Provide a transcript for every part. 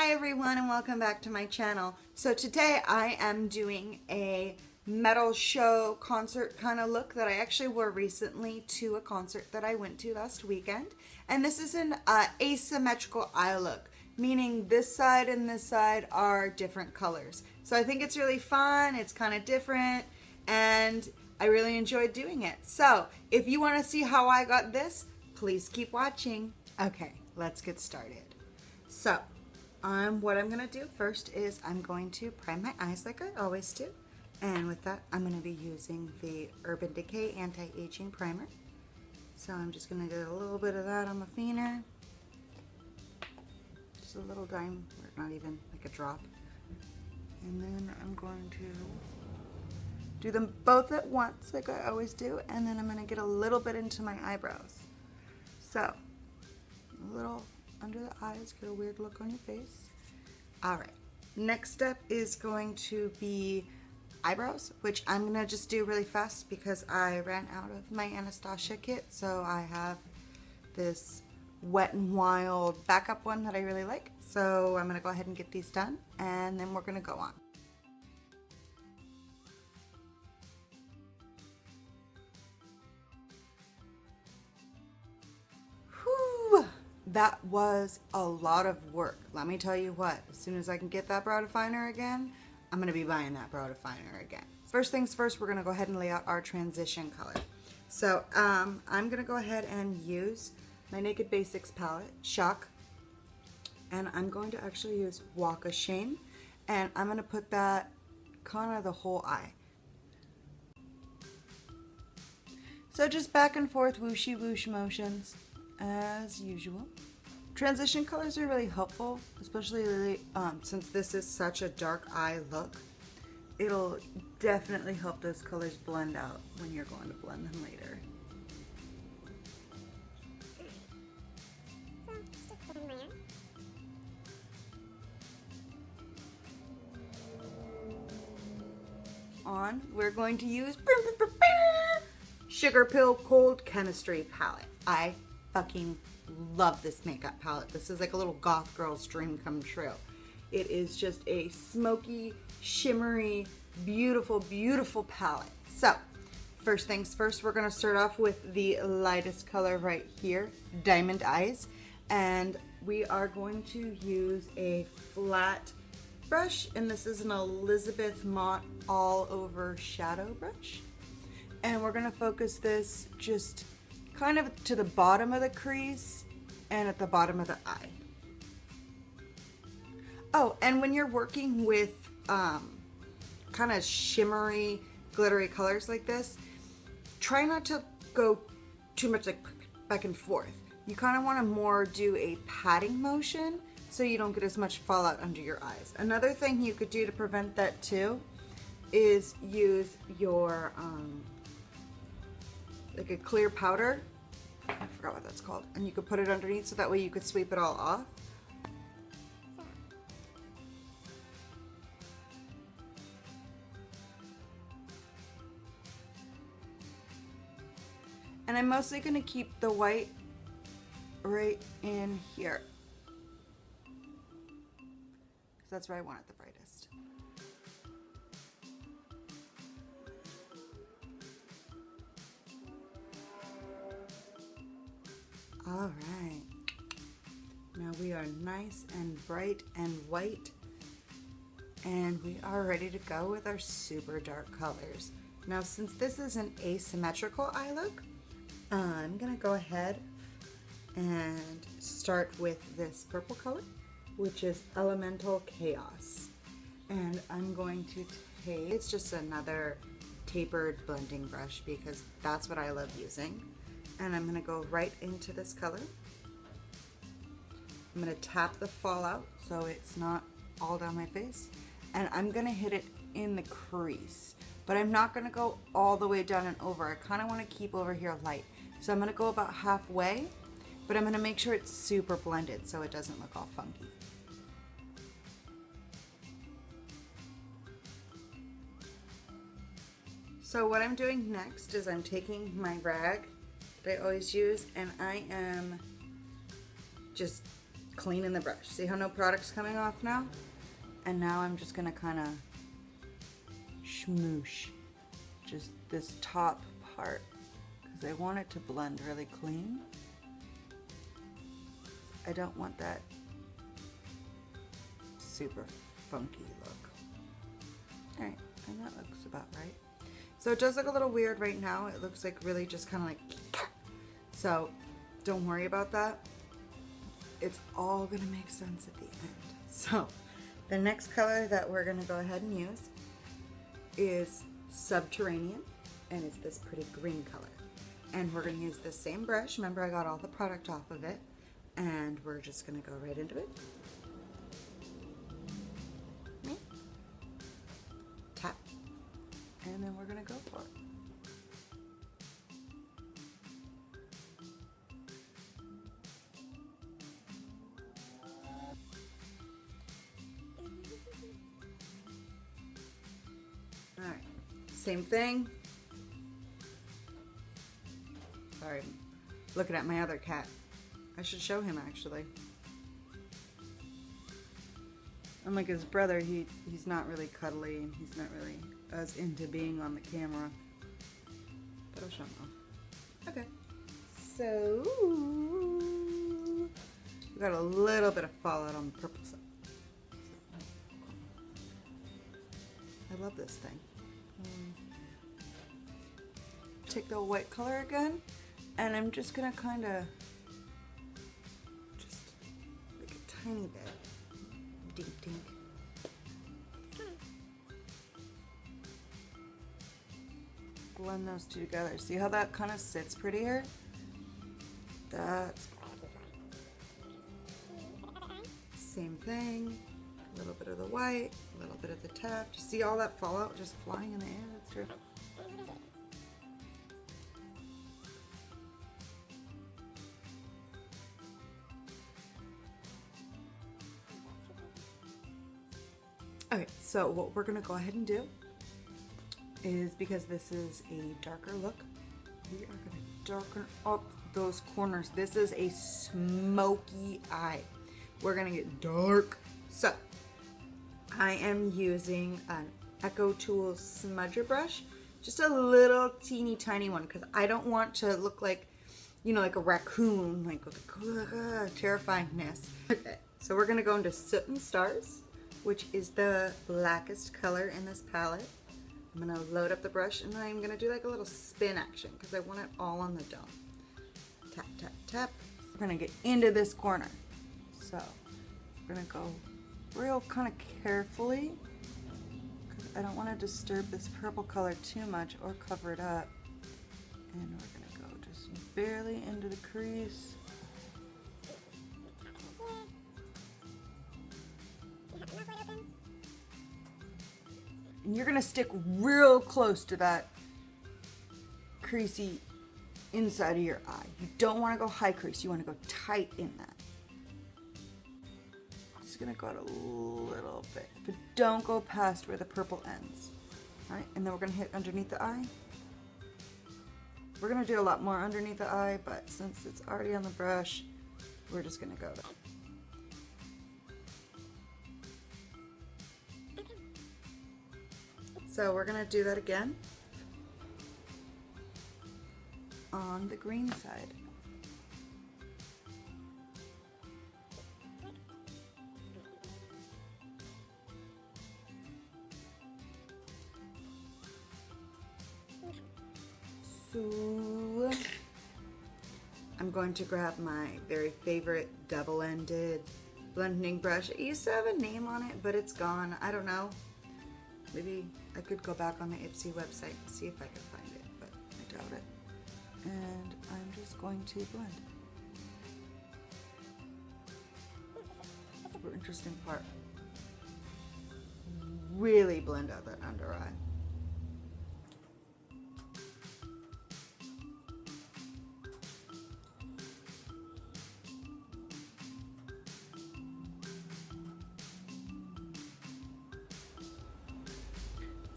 Hi everyone and welcome back to my channel. So today I am doing a metal show concert kind of look that I actually wore recently to a concert that I went to last weekend. And this is an asymmetrical eye look, meaning this side and this side are different colors. So I think it's really fun, it's kind of different, and I really enjoyed doing it. So if you want to see how I got this, please keep watching. Okay, let's get started. So what I'm going to do first is I'm going to prime my eyes like I always do. And with that, I'm going to be using the Urban Decay Anti-Aging Primer. So I'm just going to get a little bit of that on my feiner. Just a little dime, or not even like a drop. And then I'm going to do them both at once like I always do. And then I'm going to get a little bit into my eyebrows. So, a little under the eyes, get a weird look on your face. Alright, next step is going to be eyebrows, which I'm going to just do really fast because I ran out of my Anastasia kit. So I have this Wet n Wild backup one that I really like. So I'm going to go ahead and get these done and then we're going to go on. That was a lot of work. Let me tell you what, as soon as I can get that brow definer again, I'm gonna be buying that brow definer again. First things first, we're gonna go ahead and lay out our transition color. So I'm gonna go ahead and use my Naked Basics palette, Shock, and I'm going to actually use Walk of Shame, and I'm gonna put that kind of the whole eye. So just back and forth whooshy whoosh motions as usual. Transition colors are really helpful, especially since this is such a dark eye look. It'll definitely help those colors blend out when you're going to blend them later. We're going to use SugarPill Cold Chemistry Palette. I fucking love this makeup palette. This is like a little goth girl's dream come true. It is just a smoky, shimmery, beautiful, beautiful palette. So, first things first, we're gonna start off with the lightest color right here, Diamond Eyes. And we are going to use a flat brush, and this is an Elizabeth Mott all over shadow brush. And we're gonna focus this just kind of to the bottom of the crease and at the bottom of the eye. Oh, and when you're working with kind of shimmery, glittery colors like this, try not to go too much like back and forth. You kind of want to more do a patting motion so you don't get as much fallout under your eyes. Another thing you could do to prevent that too is use your like a clear powder, I forgot what that's called, and you could put it underneath so that way you could sweep it all off. And I'm mostly going to keep the white right in here, because that's where I want it the brightest. All right, now we are nice and bright and white, and we are ready to go with our super dark colors. Now, since this is an asymmetrical eye look, I'm gonna go ahead and start with this purple color, which is Elemental Chaos. And I'm going to take, it's just another tapered blending brush because that's what I love using. And I'm gonna go right into this color. I'm gonna tap the fallout so it's not all down my face. And I'm gonna hit it in the crease. But I'm not gonna go all the way down and over. I kinda wanna keep over here light. So I'm gonna go about halfway, but I'm gonna make sure it's super blended so it doesn't look all funky. So what I'm doing next is I'm taking my rag that I always use, and I am just cleaning the brush. See how no product's coming off now? And now I'm just gonna kind of smoosh just this top part because I want it to blend really clean. I don't want that super funky look. All right, and that looks about right. So it does look a little weird right now. It looks like really just kind of like, so don't worry about that. It's all gonna make sense at the end. So the next color that we're gonna go ahead and use is Subterranean, and it's this pretty green color. And we're gonna use the same brush. Remember, I got all the product off of it, and we're just gonna go right into it. Tap, and then we're gonna go for it. All right, same thing. Sorry, looking at my other cat. I should show him actually. Unlike his brother, he's not really cuddly and he's not really as into being on the camera. But I'll show him off. Okay, so we got a little bit of fallout on the purple side. I love this thing. Take the white color again, and I'm just gonna kind of just like a tiny bit. Dink dink. Blend those two together. See how that kind of sits prettier? That's same thing. A little bit of the white, a little bit of the tap. Do you see all that fallout just flying in the air? That's true. Okay, so what we're gonna go ahead and do is, because this is a darker look, we are gonna darken up those corners. This is a smoky eye. We're gonna get dark. So I am using an Echo Tools smudger brush, just a little teeny tiny one, because I don't want to look like, you know, like a raccoon, like with terrifyingness. Okay, so we're gonna go into Soot and Stars, which is the blackest color in this palette. I'm gonna load up the brush and I'm gonna do like a little spin action because I want it all on the dome. Tap, tap, tap. We're gonna get into this corner. So we're gonna go real kind of carefully because I don't want to disturb this purple color too much or cover it up. And we're gonna go just barely into the crease. And you're gonna stick real close to that creasy inside of your eye. You don't want to go high crease, you want to go tight in that. Just gonna go out a little bit, but don't go past where the purple ends. All right, and then we're gonna hit underneath the eye. We're gonna do a lot more underneath the eye, but since it's already on the brush, we're just gonna go there. So we're gonna do that again on the green side. So I'm going to grab my very favorite double-ended blending brush. It used to have a name on it, but it's gone. I don't know. Maybe I could go back on the Ipsy website and see if I can find it, but I doubt it. And I'm just going to blend. Super interesting part. Really blend out that under eye.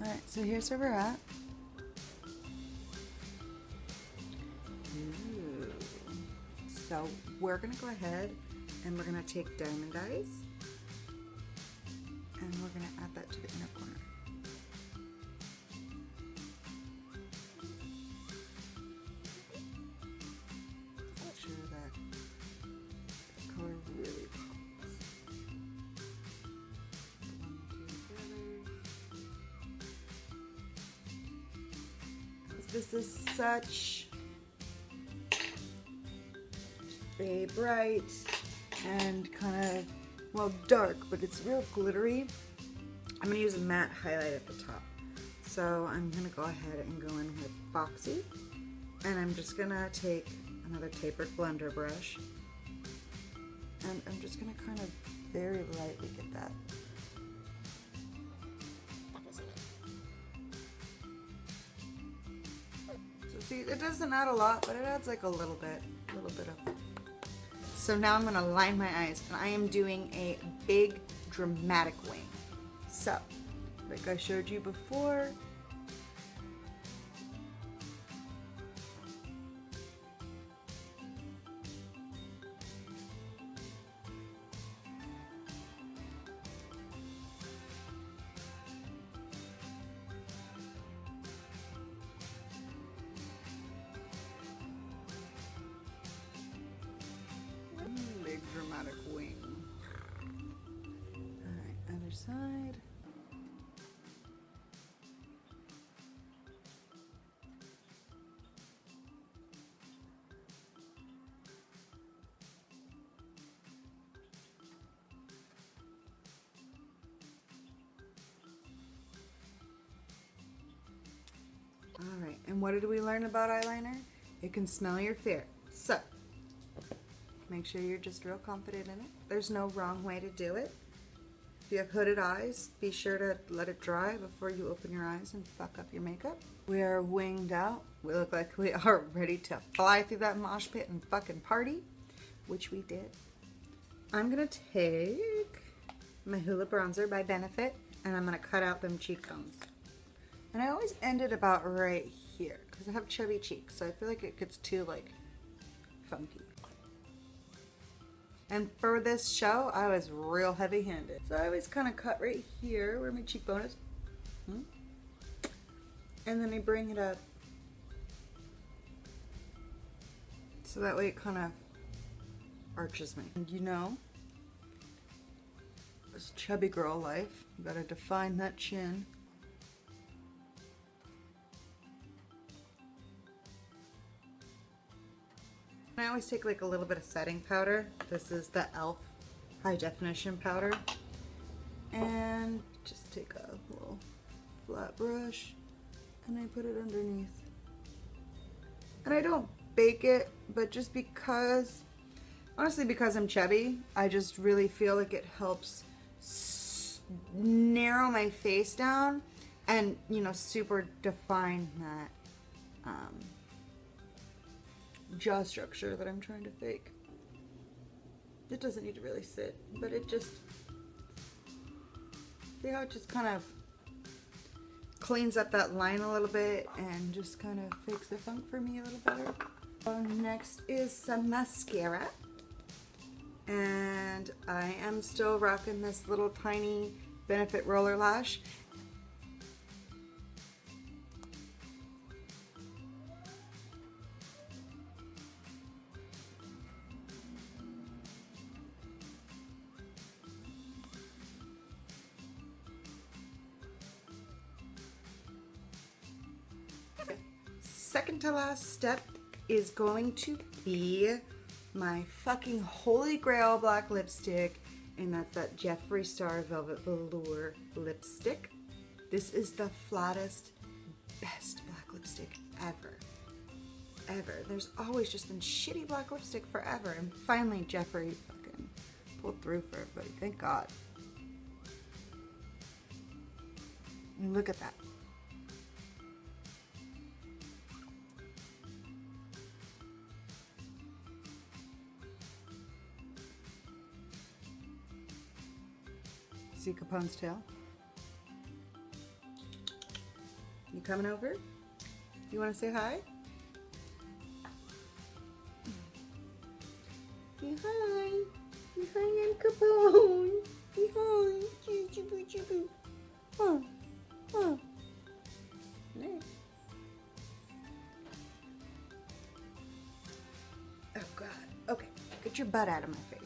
Alright, so here's where we're at. Ooh. So we're going to go ahead And we're gonna take Diamond Eyes and we're gonna add that to the inner corner. Make sure that the color really pops. One, two, together. This is such a bright and kind of, well, dark, but it's real glittery. I'm going to use a matte highlight at the top. So I'm going to go ahead and go in with Foxy. And I'm just going to take another tapered blender brush. And I'm just going to kind of very lightly get that. So see, it doesn't add a lot, but it adds like a little bit of. So now I'm gonna line my eyes, and I am doing a big dramatic wing. So, like I showed you before, big dramatic wing. Alright, other side. Alright, and what did we learn about eyeliner? It can smell your fear. So, make sure you're just real confident in it. There's no wrong way to do it. If you have hooded eyes, be sure to let it dry before you open your eyes and fuck up your makeup. We are winged out. We look like we are ready to fly through that mosh pit and fucking party, which we did. I'm gonna take my Hula bronzer by Benefit, and I'm gonna cut out them cheekbones. And I always end it about right here because I have chubby cheeks, so I feel like it gets too like funky. And for this show, I was real heavy-handed. So I always kind of cut right here where my cheekbone is. And then I bring it up. So that way it kind of arches me. And you know, this chubby girl life, you gotta define that chin. I always take like a little bit of setting powder. This is the E.L.F. high definition powder. And just take a little flat brush and I put it underneath. And I don't bake it, but just because, honestly because I'm chubby, I just really feel like it helps narrow my face down and, you know, super define that jaw structure that I'm trying to fake. It doesn't need to really sit, but it just, see how it just kind of cleans up that line a little bit and just kind of fakes the funk for me a little better. Next is some mascara, and I am still rocking this little tiny Benefit RollerLash. Second to last step is going to be my fucking holy grail black lipstick, and that's that Jeffree Star Velvet Velour lipstick. This is the flattest, best black lipstick ever. Ever. There's always just been shitty black lipstick forever, and finally Jeffree fucking pulled through for everybody. Thank God. I mean, look at that. See Capone's tail? You coming over? You want to say hi? Say hi. Behind Capone. Behind. Choo-choo-choo-choo. Oh. Oh. There. Oh, God. Okay. Get your butt out of my face.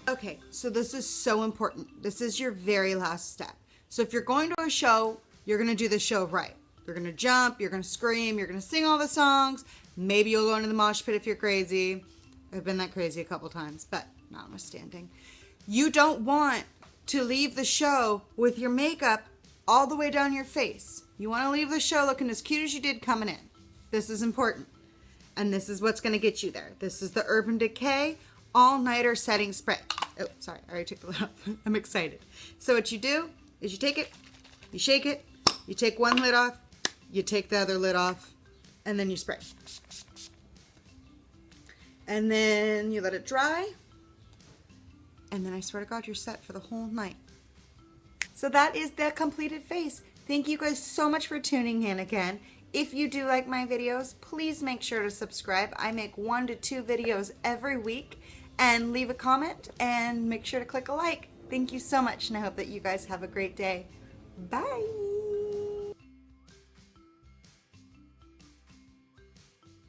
Okay, so this is so important. This is your very last step. So if you're going to a show, you're going to do the show right. You're going to jump, you're going to scream, you're going to sing all the songs. Maybe you'll go into the mosh pit if you're crazy. I've been that crazy a couple times, but notwithstanding. You don't want to leave the show with your makeup all the way down your face. You want to leave the show looking as cute as you did coming in. This is important. And this is what's going to get you there. This is the Urban Decay All-Nighter Setting Spray. Oh, sorry, I already took the lid off. I'm excited. So what you do is you take it, you shake it, you take one lid off, you take the other lid off, and then you spray. And then you let it dry. And then I swear to God, you're set for the whole night. So that is the completed face. Thank you guys so much for tuning in again. If you do like my videos, please make sure to subscribe. I make 1 to 2 videos every week. And leave a comment and make sure to click a like. Thank you so much, and I hope that you guys have a great day. Bye.